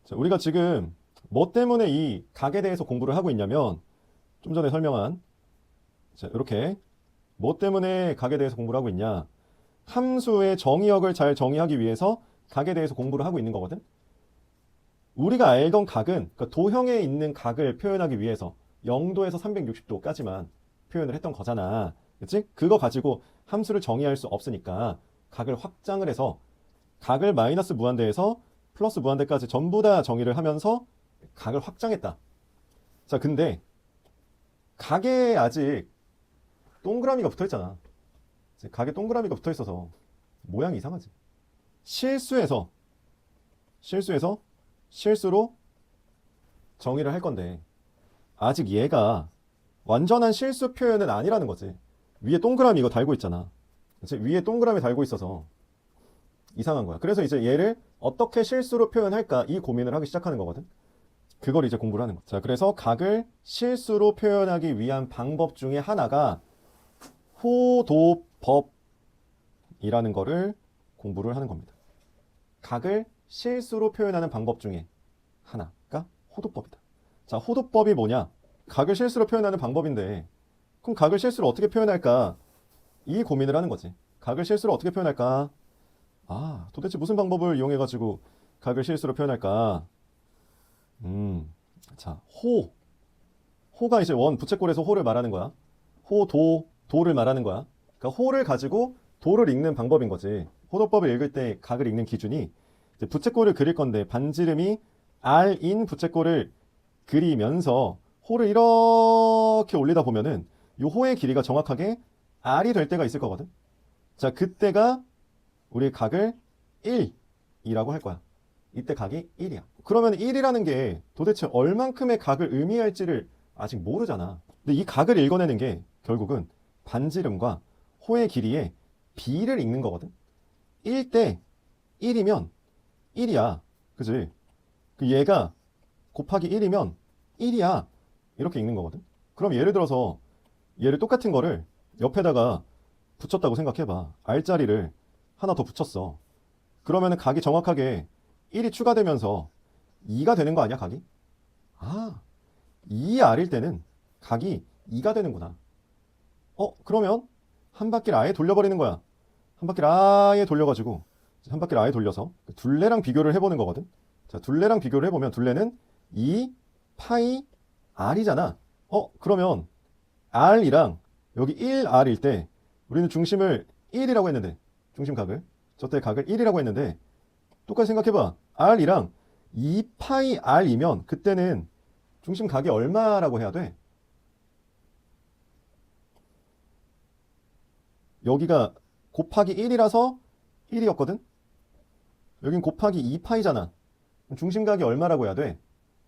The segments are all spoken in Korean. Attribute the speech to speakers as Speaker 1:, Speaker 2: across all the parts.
Speaker 1: 자, 우리가 지금 뭐 때문에 이 각에 대해서 공부를 하고 있냐면 좀 전에 설명한 자, 이렇게 뭐 때문에 각에 대해서 공부를 하고 있냐. 함수의 정의역을 잘 정의하기 위해서 각에 대해서 공부를 하고 있는 거거든. 우리가 알던 각은 그러니까 도형에 있는 각을 표현하기 위해서 0도에서 360도까지만 표현을 했던 거잖아. 그치? 그거 가지고 함수를 정의할 수 없으니까 각을 확장을 해서 각을 마이너스 무한대에서 플러스 무한대까지 전부 다 정의를 하면서 각을 확장했다. 자, 근데 각에 아직 동그라미가 붙어 있잖아. 각에 동그라미가 붙어 있어서 모양이 이상하지. 실수해서 실수로 정의를 할 건데 아직 얘가 완전한 실수 표현은 아니라는 거지. 위에 동그라미 이거 달고 있잖아. 그치? 위에 동그라미 달고 있어서 이상한 거야. 그래서 이제 얘를 어떻게 실수로 표현할까 이 고민을 하기 시작하는 거거든. 그걸 이제 공부를 하는 거야. 자, 그래서 각을 실수로 표현하기 위한 방법 중에 하나가 호도법이라는 거를 공부를 하는 겁니다. 각을 실수로 표현하는 방법 중에 하나가 호도법이다. 자, 호도법이 뭐냐? 각을 실수로 표현하는 방법인데 그럼 각을 실수로 어떻게 표현할까? 이 고민을 하는 거지. 각을 실수로 어떻게 표현할까? 아, 도대체 무슨 방법을 이용해가지고 각을 실수로 표현할까? 자, 호가 이제 원 부채꼴에서 호를 말하는 거야. 도를 말하는 거야. 그러니까 호를 가지고 도를 읽는 방법인 거지. 호도법을 읽을 때 각을 읽는 기준이 이제 부채꼴을 그릴 건데 반지름이 r인 부채꼴을 그리면서 호를 이렇게 올리다 보면은 이 호의 길이가 정확하게 r이 될 때가 있을 거거든. 자, 그때가 우리 각을 1이라고 할 거야. 이때 각이 1이야. 그러면 1이라는 게 도대체 얼만큼의 각을 의미할지를 아직 모르잖아. 근데 이 각을 읽어내는 게 결국은 반지름과 호의 길이의 비를 읽는 거거든. 1대 1이면 1이야. 그지? 그 얘가 곱하기 1이면 1이야. 이렇게 읽는 거거든. 그럼 예를 들어서 얘를 똑같은 거를 옆에다가 붙였다고 생각해봐. R자리를 하나 더 붙였어. 그러면은 각이 정확하게 1이 추가되면서 2가 되는 거 아니야, 각이? 아, 2R일 때는 각이 2가 되는구나. 그러면 한 바퀴를 아예 돌려버리는 거야. 한 바퀴를 아예 돌려가지고 한 바퀴를 아예 돌려서 둘레랑 비교를 해보는 거거든. 자, 둘레랑 비교를 해보면 둘레는 2 파이 R이잖아. 그러면 R이랑 여기 1R일 때 우리는 중심을 1이라고 했는데 중심각을 저때 각을 1이라고 했는데 똑같이 생각해봐. R이랑 2파이 R이면 그때는 중심각이 얼마라고 해야 돼? 여기가 곱하기 1이라서 1이었거든? 여긴 곱하기 2파이잖아. 중심각이 얼마라고 해야 돼?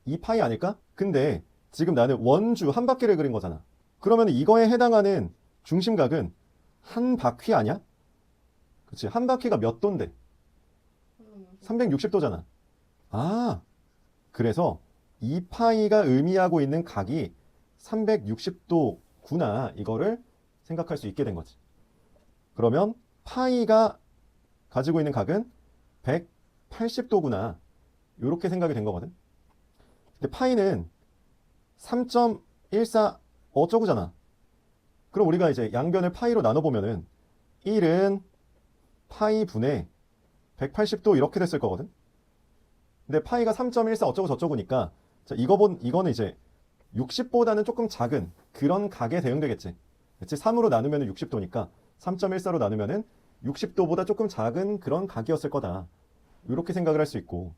Speaker 1: 2파이 아닐까? 근데 지금 나는 원주 한 바퀴를 그린 거잖아. 그러면 이거에 해당하는 중심각은 한 바퀴 아니야? 그치? 한 바퀴가 몇 도인데? 360도잖아. 아, 그래서 2파이가 의미하고 있는 각이 360도구나. 이거를 생각할 수 있게 된 거지. 그러면 파이가 가지고 있는 각은 180도구나. 이렇게 생각이 된 거거든. 근데 파이는 3.14 어쩌고잖아. 그럼 우리가 이제 양변을 파이로 나눠보면은 1은 파이 분의 180도 이렇게 됐을 거거든. 근데 파이가 3.14 어쩌고 저쩌고니까 자, 이거는 이제 60보다는 조금 작은 그런 각에 대응되겠지. 그치? 3으로 나누면 60도니까 3.14로 나누면은 60도보다 조금 작은 그런 각이었을 거다. 이렇게 생각을 할 수 있고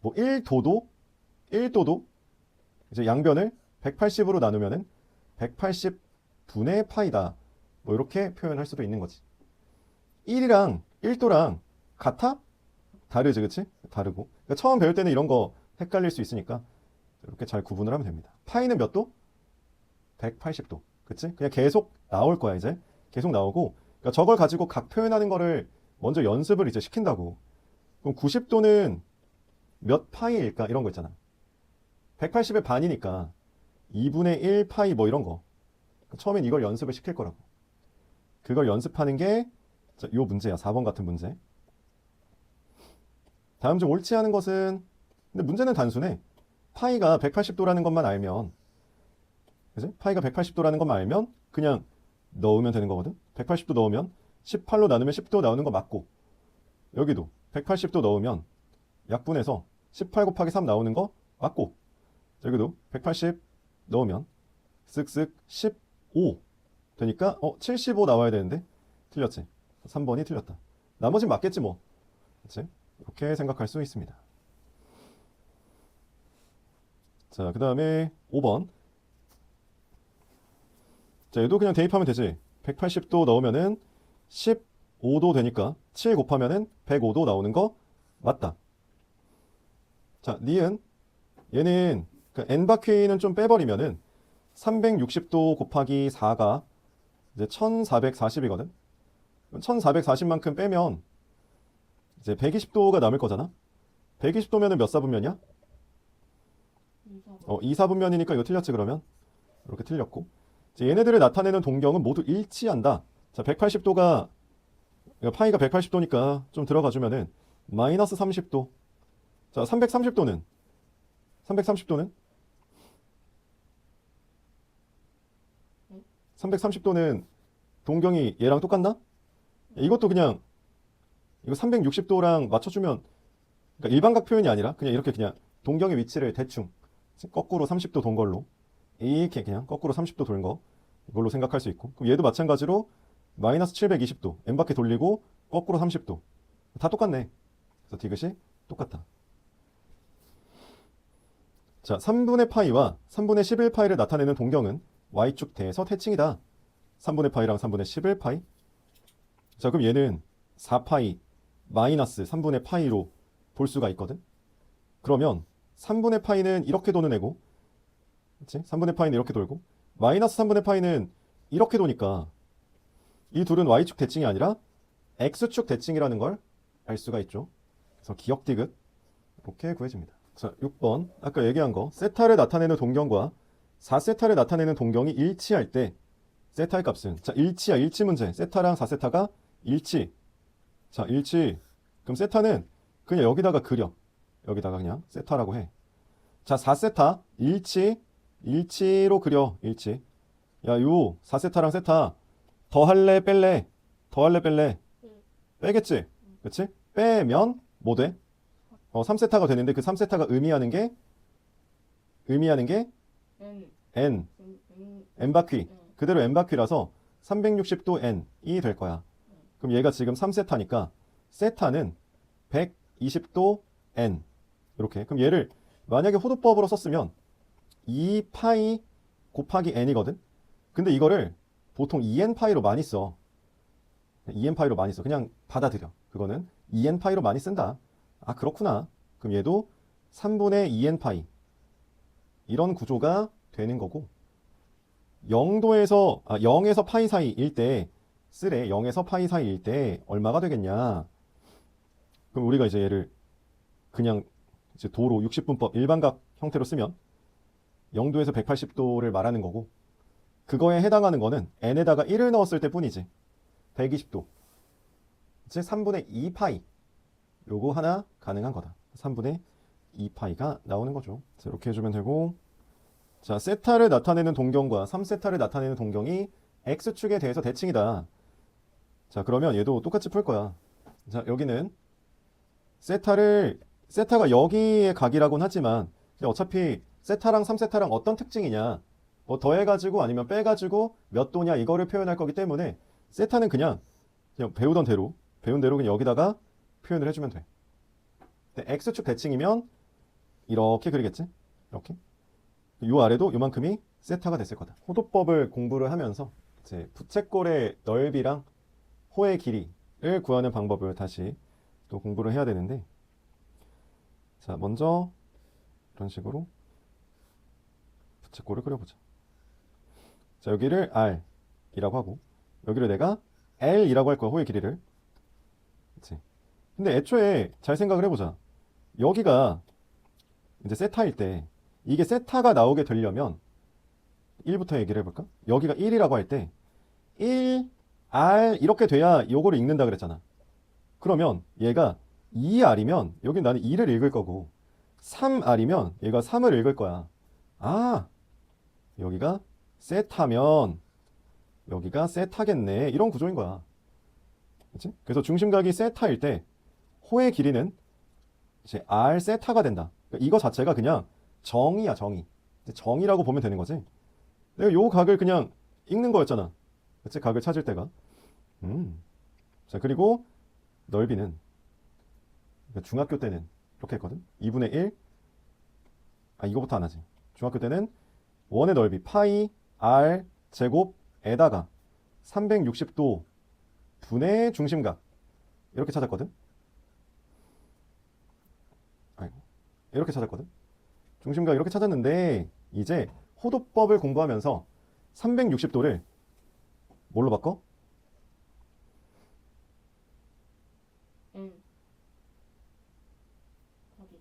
Speaker 1: 뭐 1도도 이제 양변을 180으로 나누면은 180분의 파이다. 뭐 이렇게 표현할 수도 있는 거지. 1이랑 1도랑 같아? 다르지, 그치? 다르고. 그러니까 처음 배울 때는 이런 거 헷갈릴 수 있으니까 이렇게 잘 구분을 하면 됩니다. 파이는 몇 도? 180도. 그치? 그냥 계속 나올 거야, 이제. 계속 나오고. 그러니까 저걸 가지고 각 표현하는 거를 먼저 연습을 이제 시킨다고. 그럼 90도는 몇 파이일까? 이런 거 있잖아. 180의 반이니까 2분의 1 파이 뭐 이런 거. 처음엔 이걸 연습을 시킬 거라고. 그걸 연습하는 게 요 문제야. 4번 같은 문제. 다음 중 옳지 않은 것은 근데 문제는 단순해. 파이가 180도라는 것만 알면, 그지? 파이가 180도라는 것만 알면 그냥 넣으면 되는 거거든. 180도 넣으면 18로 나누면 10도 나오는 거 맞고, 여기도 180도 넣으면 약분해서 18 곱하기 3 나오는 거 맞고, 여기도 180 넣으면 쓱쓱 15 되니까 75 나와야 되는데 틀렸지. 3번이 틀렸다. 나머진 맞겠지 뭐. 그치? 이렇게 생각할 수 있습니다. 자, 그 다음에 5번. 자, 얘도 그냥 대입하면 되지. 180도 넣으면은 15도 되니까 7 곱하면은 105도 나오는 거 맞다. 자, 니은 얘는 그 n 바퀴는 좀 빼버리면은 360도 곱하기 4가 이제 1440이거든. 1440만큼 빼면 이제 120도가 남을 거잖아. 120도면은 몇 사분면이야? 2사분면이니까 이거 틀렸지 그러면. 이렇게 틀렸고. 이제 얘네들을 나타내는 동경은 모두 일치한다. 자, 180도가 파이가 180도니까 좀 들어가 주면은 마이너스 30도. 자, 330도는 330도는 동경이 얘랑 똑같나? 이것도 그냥 이거 360도랑 맞춰주면, 그러니까 일반각 표현이 아니라 그냥 이렇게 그냥 동경의 위치를 대충 거꾸로 30도 돈 걸로 이렇게 그냥 거꾸로 30도 돌는 거 이걸로 생각할 수 있고, 그럼 얘도 마찬가지로 마이너스 720도 n바퀴 돌리고 거꾸로 30도 다 똑같네. 그래서 디귿이 똑같다. 자, 3분의 파이와 3분의 11파이를 나타내는 동경은 y축 대에서 대칭이다. 3분의 파이랑 3분의 11파이. 자, 그럼 얘는 4파이 마이너스 3분의 파이로 볼 수가 있거든. 그러면 3분의 파이는 이렇게 도는 애고, 그치? 3분의 파이는 이렇게 돌고, 마이너스 3분의 파이는 이렇게 도니까 이 둘은 y축 대칭이 아니라 x축 대칭이라는 걸 알 수가 있죠. 그래서 기억 디귿 이렇게 구해집니다. 자, 6번 아까 얘기한 거, 세타를 나타내는 동경과 4세타를 나타내는 동경이 일치할 때 세타의 값은, 자, 일치야. 일치 문제. 세타랑 4세타가 일치. 자, 일치. 그럼 세타는 그냥 여기다가 그려. 여기다가 그냥 세타라고 해. 자, 4세타 일치. 일치로 그려. 일치. 야, 요 4세타랑 세타 더할래 뺄래? 더할래 뺄래? 빼겠지? 그치? 빼면 뭐 돼? 3세타가 되는데 그 3세타가 의미하는 게 n n바퀴. 그대로 n바퀴라서 360도 n이 될 거야. 그럼 얘가 지금 3세타니까 세타는 120도 n. 이렇게. 그럼 얘를 만약에 호도법으로 썼으면 2파이 곱하기 n이거든. 근데 이거를 보통 2n파이로 많이 써. 2n파이로 많이 써. 그냥 받아들여. 그거는 2n파이로 많이 쓴다. 아, 그렇구나. 그럼 얘도 3분의 2n파이. 이런 구조가 되는 거고, 0에서 파이 사이일 때, 0에서 파이 사이일 때 얼마가 되겠냐? 그럼 우리가 이제 얘를 그냥 이제 도로 60분법 일반각 형태로 쓰면 0도에서 180도를 말하는 거고, 그거에 해당하는 거는 n에다가 1을 넣었을 때 뿐이지. 120도. 이제 3분의 2파이. 요거 하나 가능한 거다. 3분의 2파이가 나오는 거죠. 자, 이렇게 해주면 되고, 자, 세타를 나타내는 동경과 3세타를 나타내는 동경이 x축에 대해서 대칭이다. 자, 그러면 얘도 똑같이 풀 거야. 자, 여기는 세타가 여기에 각이라고는 하지만 어차피 세타랑 3세타랑 어떤 특징이냐, 뭐 더해가지고 아니면 빼가지고 몇 도냐 이거를 표현할 거기 때문에 세타는 그냥 배운 대로 그냥 여기다가 표현을 해주면 돼. 근데 x축 대칭이면 이렇게 그리겠지? 이렇게. 요 아래도 요만큼이 세타가 됐을 거다. 호도법을 공부를 하면서 이제 부채꼴의 넓이랑 호의 길이를 구하는 방법을 다시 또 공부를 해야 되는데, 자, 먼저 이런 식으로 부채꼴을 그려보자. 자, 여기를 R이라고 하고 여기를 내가 L이라고 할 거야. 호의 길이를. 그치? 근데 애초에 잘 생각을 해보자. 여기가 이제 세타일 때, 이게 세타가 나오게 되려면 1부터 얘기를 해볼까? 여기가 1이라고 할 때 1, R 이렇게 돼야 요거를 읽는다 그랬잖아. 그러면 얘가 2R이면 여기 나는 2를 읽을 거고, 3R이면 얘가 3을 읽을 거야. 아, 여기가 세타면 여기가 세타겠네. 이런 구조인 거야. 그치? 그래서 중심각이 세타일 때 호의 길이는 이제 R 세타가 된다. 그러니까 이거 자체가 그냥 정의야, 정의. 정의라고 보면 되는 거지. 내가 요 각을 그냥 읽는 거였잖아. 그치? 각을 찾을 때가. 자, 그리고 넓이는 그러니까 중학교 때는 이렇게 했거든. 2분의 1. 아, 이거부터 안 하지. 중학교 때는 원의 넓이 파이 R 제곱에다가 360도 분의 중심각 이렇게 찾았거든. 아이고, 이렇게 찾았거든. 중심각 이렇게 찾았는데 이제 호도법을 공부하면서 360도를 뭘로 바꿔?
Speaker 2: 응. 거기.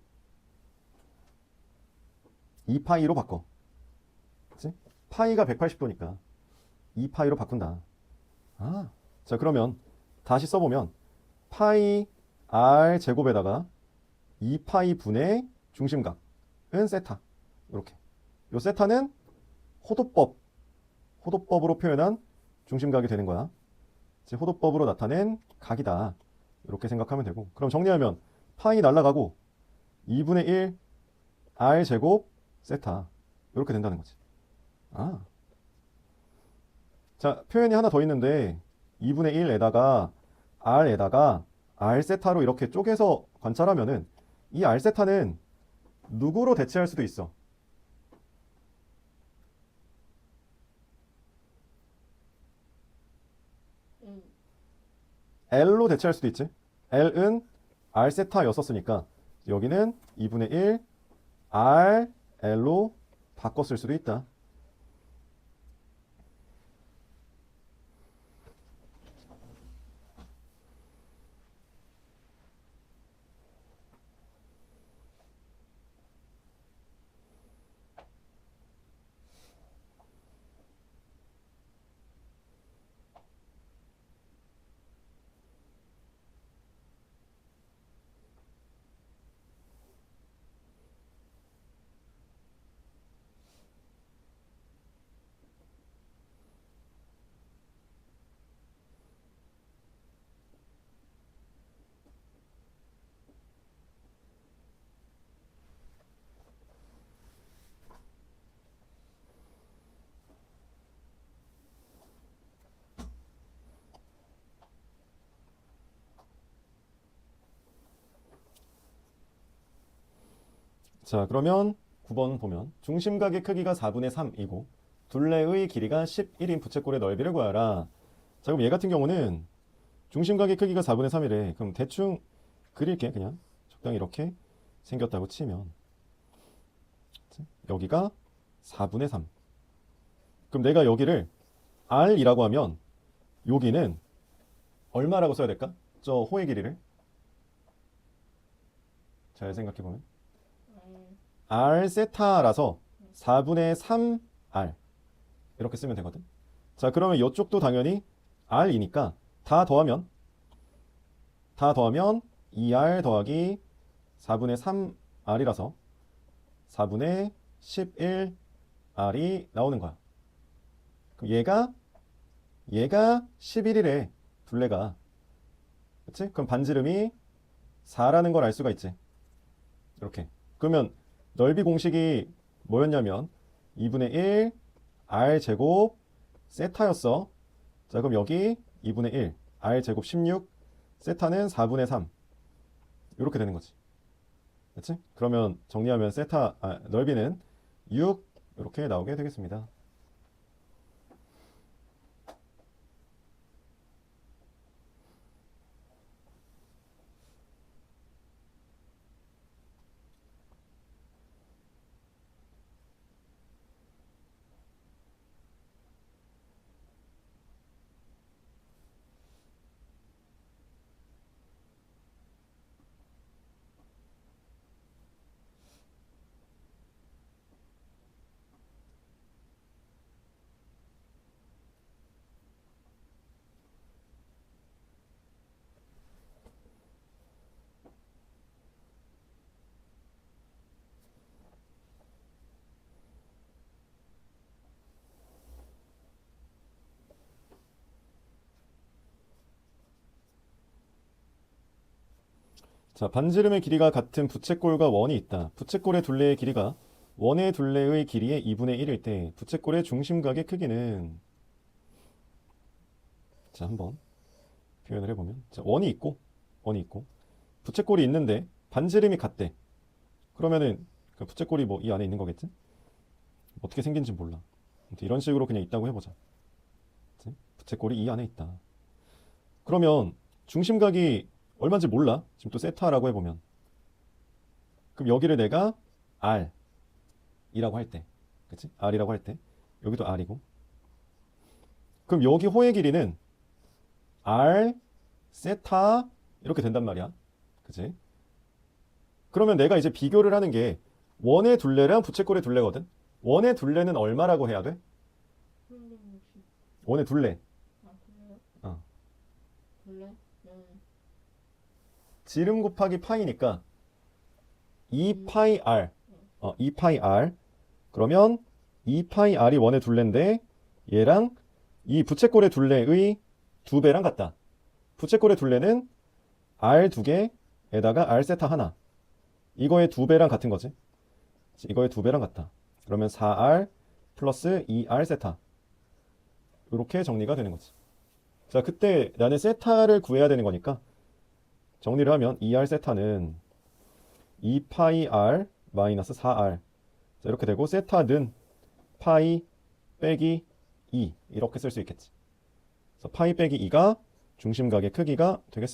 Speaker 1: 2파이로 바꿔. 그치? 파이가 180도니까 2파이로 바꾼다. 아, 자 그러면 다시 써보면 파이 R 제곱에다가 2파이 분의 중심각은 세타. 이렇게. 요 세타는 호도법으로 표현한 중심각이 되는 거야. 즉 호도법으로 나타낸 각이다. 이렇게 생각하면 되고. 그럼 정리하면 파이 날라가고 2분의 1 R 제곱 세타. 이렇게 된다는 거지. 아. 자, 표현이 하나 더 있는데 2분의 1에다가 R에다가 R 세타로 이렇게 쪼개서 관찰하면은 이 R 세타는 누구로 대체할 수도 있어.
Speaker 2: 응.
Speaker 1: L로 대체할 수도 있지. L은 R 세타였었으니까 여기는 2분의 1 R L로 바꿨을 수도 있다. 자, 그러면 9번 보면 중심각의 크기가 4분의 3이고 둘레의 길이가 11인 부채꼴의 넓이를 구하라. 자, 그럼 얘 같은 경우는 중심각의 크기가 4분의 3이래. 그럼 대충 그릴게. 그냥 적당히 이렇게 생겼다고 치면 여기가 4분의 3. 그럼 내가 여기를 R이라고 하면 여기는 얼마라고 써야 될까? 저 호의 길이를 잘 생각해보면
Speaker 2: 응.
Speaker 1: R 세타라서 4분의 3R 이렇게 쓰면 되거든. 자, 그러면 이쪽도 당연히 R이니까 다 더하면 2R 더하기 4분의 3R이라서 4분의 11R이 나오는 거야. 그럼 얘가 11이래. 둘레가. 그치? 그럼 반지름이 4라는 걸 알 수가 있지. 이렇게. 그러면 넓이 공식이 뭐였냐면 2분의 1 R 제곱 세타였어. 자, 그럼 여기 2분의 1 R 제곱 16 세타는 4분의 3 이렇게 되는 거지. 그치? 그러면 정리하면 넓이는 6 이렇게 나오게 되겠습니다. 자, 반지름의 길이가 같은 부채꼴과 원이 있다. 부채꼴의 둘레의 길이가 원의 둘레의 길이의 2분의 1일 때 부채꼴의 중심각의 크기는, 자, 한번 표현을 해보면, 자, 원이 있고 부채꼴이 있는데 반지름이 같대. 그러면은 그 부채꼴이 뭐 이 안에 있는 거겠지? 어떻게 생긴지 몰라. 아무튼 이런 식으로 그냥 있다고 해보자. 그치? 부채꼴이 이 안에 있다. 그러면 중심각이 얼마인지 몰라. 지금 또 세타라고 해보면. 그럼 여기를 내가 R이라고 할 때, 그치? R이라고 할 때, 여기도 R이고. 그럼 여기 호의 길이는 R, 세타 이렇게 된단 말이야. 그치? 그러면 내가 이제 비교를 하는 게 원의 둘레랑 부채꼴의 둘레거든. 원의 둘레는 얼마라고 해야 돼?
Speaker 2: 360.
Speaker 1: 원의 둘레.
Speaker 2: 아, 그래요?
Speaker 1: 어.
Speaker 2: 그래?
Speaker 1: 지름 곱하기 파이니까 2파이 R. 2파이 R. 그러면 2파이 R이 원의 둘레인데 얘랑 이 부채꼴의 둘레의 2배랑 같다. 부채꼴의 둘레는 R 2개에다가 R 세타 하나. 이거의 2배랑 같은 거지. 이거의 2배랑 같다. 그러면 4R 플러스 2R 세타. 이렇게 정리가 되는 거지. 자, 그때 나는 세타를 구해야 되는 거니까 정리를 하면 2R 세타는 2파이 R 마이너스 4R. 자, 이렇게 되고 세타는 파이 빼기 2 이렇게 쓸 수 있겠지. 그래서 파이 빼기 2가 중심각의 크기가 되겠습니다.